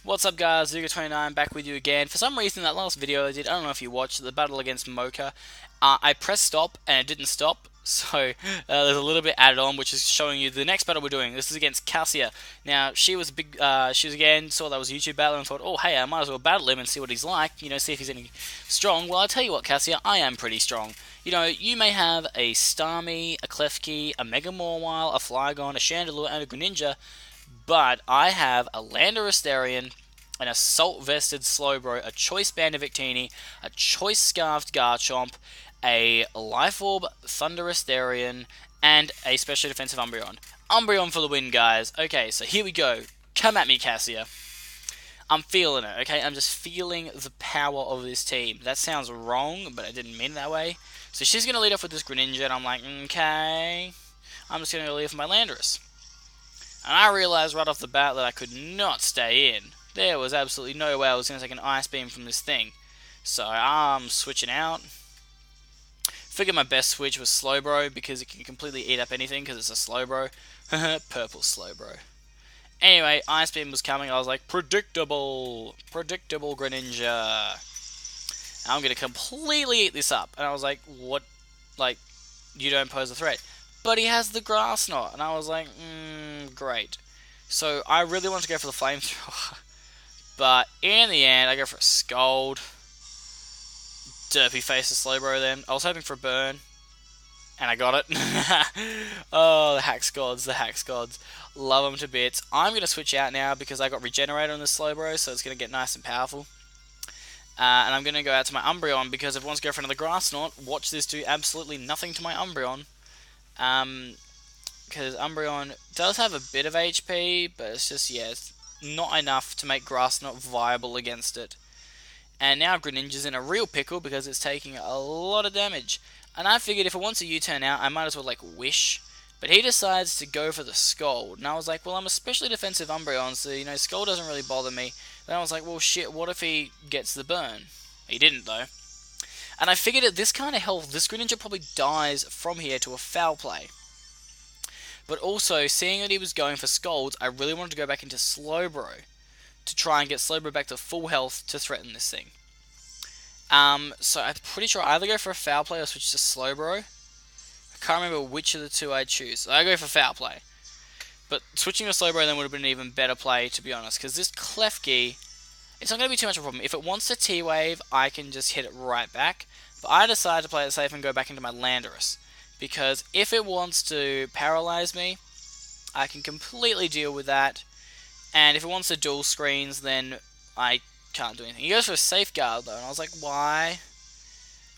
What's up guys, Verdugo29 back with you again. For some reason that last video I did, I don't know if you watched, the battle against Mocha, I pressed stop and it didn't stop, so there's a little bit added on which is showing you the next battle we're doing. This is against Cassia. Now she was again, saw that was a YouTube battle and thought, oh hey, I might as well battle him and see what he's like, see if he's any strong. Well, I tell you what Cassia, I am pretty strong. You may have a Starmie, a Klefki, a Mega Mawile, a Flygon, a Chandelure and a Greninja, but I have a Landorus, an Assault Vested Slowbro, a Choice Band of Victini, a Choice Scarfed Garchomp, a Life Orb Thunderous and a Special Defensive Umbreon. Umbreon for the win, guys. Okay, so here we go. Come at me, Cassia. I'm feeling it, okay? I'm just feeling the power of this team. That sounds wrong, but I didn't mean it that way. So she's going to lead off with this Greninja, and I'm like, okay. I'm just going to lead off with my Landorus. And I realised right off the bat that I could not stay in. There was absolutely no way I was going to take an Ice Beam from this thing. So I'm switching out. Figured my best switch was Slowbro because it can completely eat up anything because it's a Slowbro. Purple Slowbro. Anyway, Ice Beam was coming. I was like, predictable. Predictable Greninja. I'm going to completely eat this up. And I was like, what? Like, you don't pose a threat. But he has the Grass Knot. And I was like, great. So I really wanted to go for the Flamethrower. But in the end, I go for a Scold. Derpy face of Slowbro then. I was hoping for a Burn. And I got it. Oh, the Hax Gods, the Hax Gods. Love them to bits. I'm going to switch out now because I got Regenerator on this Slowbro, so it's going to get nice and powerful. And I'm going to go out to my Umbreon because if it wants to go for another Grass Knot, watch this do absolutely nothing to my Umbreon. Because Umbreon does have a bit of HP, but it's just, yeah, it's not enough to make Grass Knot viable against it. And now Greninja's in a real pickle because it's taking a lot of damage. And I figured if it wants a U-turn out, I might as well, like, Wish. But he decides to go for the Scold. And I was like, well, I'm a specially defensive Umbreon, so, Scold doesn't really bother me. Then I was like, well, shit, what if he gets the burn? He didn't, though. And I figured at this kind of health, this Greninja probably dies from here to a Foul Play. But also, seeing that he was going for Scalds, I really wanted to go back into Slowbro to try and get Slowbro back to full health to threaten this thing. So I'm pretty sure I either go for a Foul Play or switch to Slowbro. I can't remember which of the two I choose. So I go for Foul Play. But switching to Slowbro then would have been an even better play, to be honest, because this Klefki, it's not going to be too much of a problem. If it wants to T-Wave, I can just hit it right back. But I decided to play it safe and go back into my Landorus. Because if it wants to paralyze me, I can completely deal with that. And if it wants to dual screens, then I can't do anything. He goes for a Safeguard though, and I was like, why?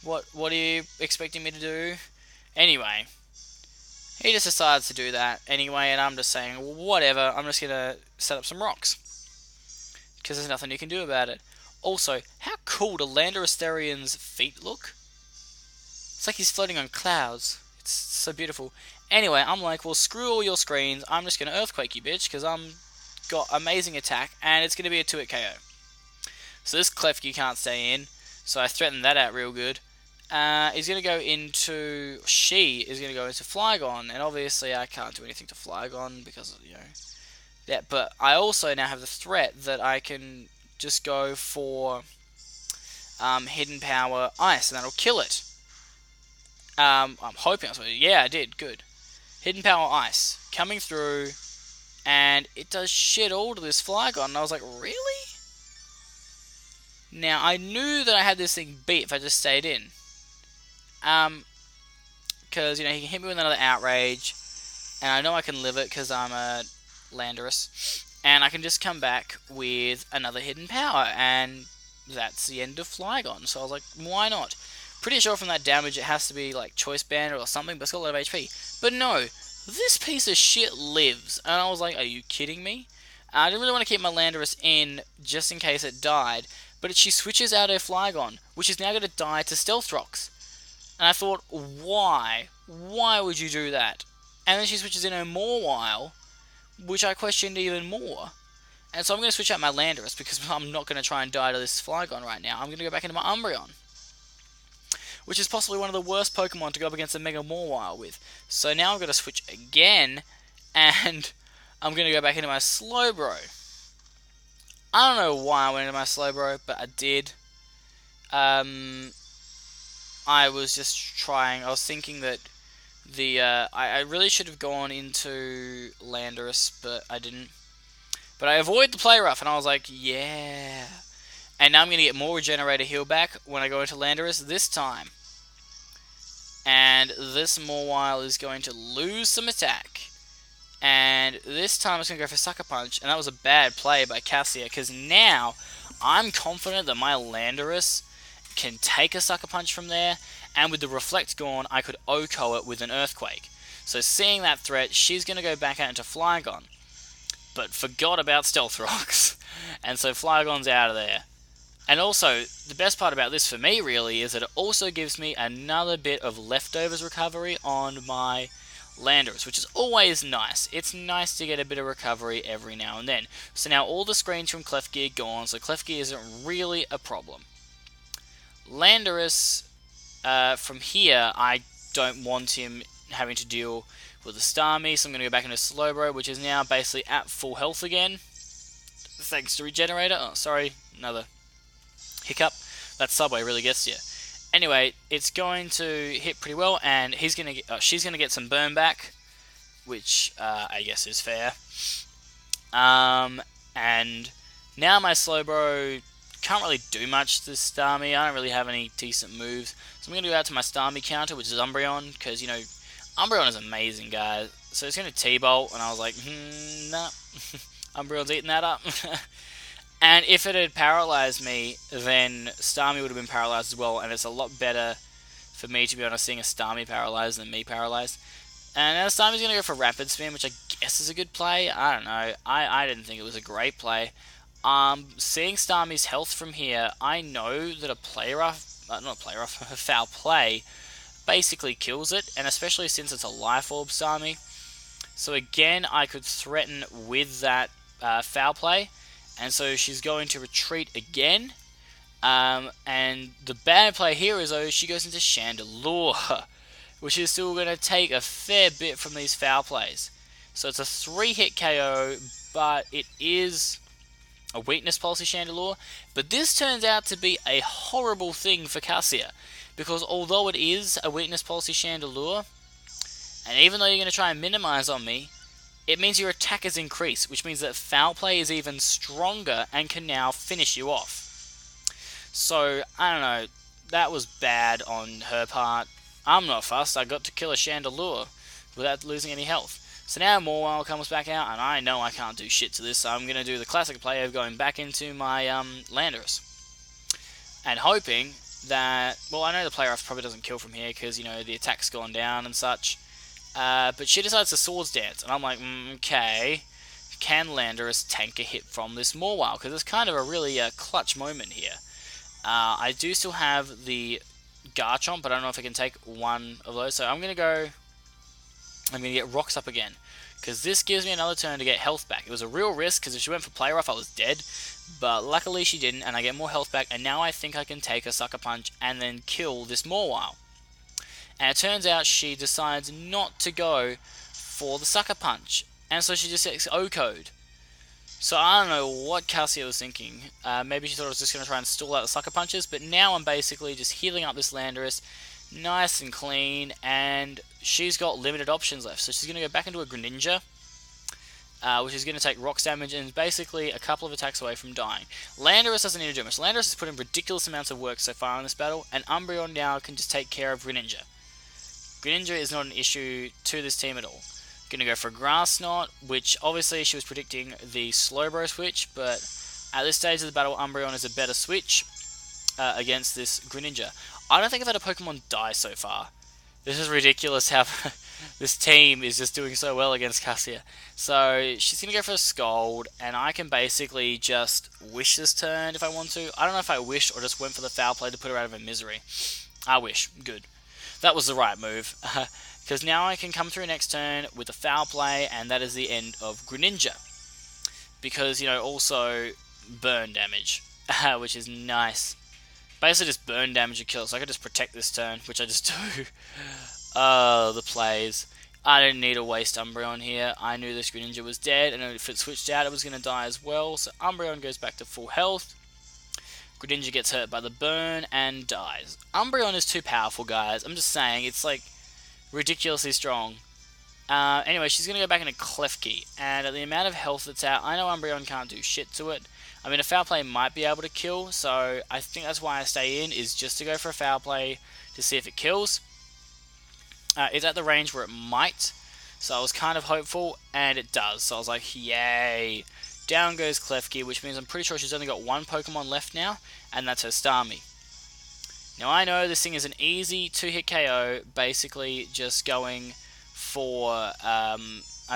What are you expecting me to do? Anyway, he just decides to do that anyway, and I'm just saying, whatever, I'm just going to set up some rocks. Because there's nothing you can do about it. Also, how cool do Landorus feet look? It's like he's floating on clouds. It's so beautiful. Anyway, I'm like, well, screw all your screens. I'm just going to Earthquake you, bitch, because I'm got amazing attack, and it's going to be a 2-hit KO. So this Klefki can't stay in, so I threatened that out real good. He's going to go into... She is going to go into Flygon, and obviously I can't do anything to Flygon because, that. But I also now have the threat that I can just go for Hidden Power Ice, and that'll kill it. I'm hoping that's what it. Yeah, I did. Good. Hidden Power Ice coming through, and it does shit all to this Flygon. And I was like, really? Now I knew that I had this thing beat if I just stayed in. Because he can hit me with another Outrage, and I know I can live it because I'm a Landorus, and I can just come back with another Hidden Power, and that's the end of Flygon. So I was like, why not? Pretty sure from that damage it has to be like Choice Band or something, but it's got a lot of HP. But no, this piece of shit lives. And I was like, are you kidding me? I didn't really want to keep my Landorus in just in case it died, but she switches out her Flygon, which is now going to die to Stealth Rocks. And I thought, why? Why would you do that? And then she switches in her Mawile, which I questioned even more. And so I'm going to switch out my Landorus because I'm not going to try and die to this Flygon right now. I'm going to go back into my Umbreon, which is possibly one of the worst Pokemon to go up against a Mega Mawile with. So now I'm going to switch again, and I'm going to go back into my Slowbro. I don't know why I went into my slow bro, but I did. I was just trying. I was thinking that I really should have gone into Landorus, but I didn't. But I avoid the play rough, and I was like, yeah. And now I'm going to get more regenerator heal back when I go into Landorus this time. And this Mawile is going to lose some attack. And this time it's going to go for Sucker Punch, and that was a bad play by Cassia, because now I'm confident that my Landorus can take a Sucker Punch from there, and with the Reflect gone, I could OHKO it with an Earthquake. So seeing that threat, she's going to go back out into Flygon, but forgot about Stealth Rocks, and so Flygon's out of there. And also, the best part about this for me really is that it also gives me another bit of leftovers recovery on my Landorus, which is always nice. It's nice to get a bit of recovery every now and then. So now all the screens from Clefgear gone, so Clefgear isn't really a problem. Landorus, from here, I don't want him having to deal with the Starmie, so I'm going to go back into Slowbro, which is now basically at full health again. Thanks to Regenerator. Oh, sorry, another hiccup. That Subway really gets you. Anyway, it's going to hit pretty well, and she's going to get some burn back, which I guess is fair. And now my Slowbro can't really do much to this Starmie. I don't really have any decent moves, so I'm going to go out to my Starmie counter, which is Umbreon, because, you know, Umbreon is amazing, guys. So it's going to T-Bolt, and I was like, nah, Umbreon's eating that up. And if it had paralyzed me, then Starmie would have been paralyzed as well, and it's a lot better for me, to be honest, seeing a Starmie paralyzed than me paralyzed. And now Starmie's going to go for Rapid Spin, which I guess is a good play. I don't know. I didn't think it was a great play. Seeing Starmie's health from here, I know that a foul play basically kills it, and especially since it's a Life Orb Starmie. So again, I could threaten with that foul play. And so she's going to retreat again. And the bad play here is, though, she goes into Chandelure, which is still going to take a fair bit from these foul plays. So it's a 3-hit KO, but it is a weakness policy Chandelure. But this turns out to be a horrible thing for Cassia, because although it is a weakness policy Chandelure, and even though you're going to try and minimize on me, it means your attack is increased, which means that foul play is even stronger and can now finish you off. So, I don't know, that was bad on her part. I'm not fussed, I got to kill a Chandelure without losing any health. So now Mawile comes back out, and I know I can't do shit to this, so I'm going to do the classic play of going back into my Landorus. And hoping that, well, I know the player probably doesn't kill from here, because, you know, the attack's gone down and such. But she decides to Swords Dance, and I'm like, okay, can Landorus tank a hit from this Mawile? Because it's kind of a really clutch moment here. I do still have the Garchomp, but I don't know if I can take one of those, so I'm going to get Rocks up again, because this gives me another turn to get health back. It was a real risk, because if she went for Play Rough, I was dead, but luckily she didn't, and I get more health back, and now I think I can take a Sucker Punch and then kill this Mawile. And it turns out she decides not to go for the Sucker Punch. And so she just gets O-Code. So I don't know what Cassia was thinking. Maybe she thought I was just going to try and stall out the Sucker Punches. But now I'm basically just healing up this Landorus nice and clean. And she's got limited options left. So she's going to go back into a Greninja, which is going to take rocks damage and is basically a couple of attacks away from dying. Landorus doesn't need to do much. Landorus has put in ridiculous amounts of work so far in this battle. And Umbreon now can just take care of Greninja. Greninja is not an issue to this team at all. Going to go for Grass Knot, which obviously she was predicting the Slowbro switch, but at this stage of the battle, Umbreon is a better switch against this Greninja. I don't think I've had a Pokemon die so far. This is ridiculous how this team is just doing so well against Cassia. So she's going to go for a Scald, and I can basically just wish this turn if I want to. I don't know if I wished or just went for the foul play to put her out of her misery. I wish. Good. That was the right move, because now I can come through next turn with a foul play, and that is the end of Greninja. Because, you know, also burn damage, which is nice. Basically just burn damage to kill, so I can just protect this turn, which I just do. The plays. I didn't need to waste Umbreon here. I knew this Greninja was dead, and if it switched out, it was going to die as well. So Umbreon goes back to full health. Greninja gets hurt by the burn and dies. Umbreon is too powerful, guys. I'm just saying, it's like ridiculously strong. Anyway, she's going to go back into Klefki, and at the amount of health that's out, I know Umbreon can't do shit to it. I mean, a foul play might be able to kill, so I think that's why I stay in, is just to go for a foul play to see if it kills. It's at the range where it might, so I was kind of hopeful, and it does. So I was like, yay. Down goes Klefki, which means I'm pretty sure she's only got one Pokemon left now, and that's her Starmie. Now I know this thing is an easy 2-hit KO, basically just going for, I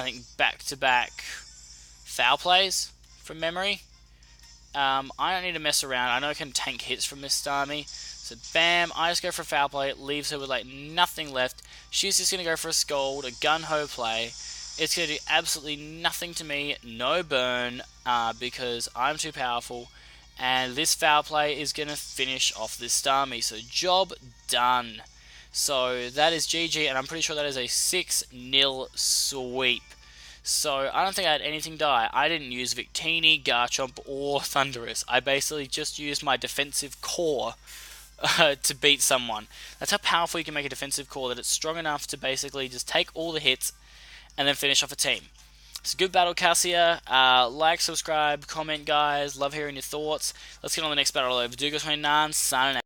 think, back-to-back foul plays from memory. I don't need to mess around. I know I can tank hits from this Starmie. So bam, I just go for a foul play. It leaves her with like nothing left. She's just going to go for a Scald, a gun-ho play. It's going to do absolutely nothing to me. No burn, because I'm too powerful. And this foul play is going to finish off this Starmie. So job done. So that is GG, and I'm pretty sure that is a 6-0 sweep. So I don't think I had anything die. I didn't use Victini, Garchomp, or Thundurus. I basically just used my defensive core to beat someone. That's how powerful you can make a defensive core, that it's strong enough to basically just take all the hits and then finish off a team. It's a good battle, Cassia. Like, subscribe, comment, guys. Love hearing your thoughts. Let's get on the next battle. Verdugo29, signing out.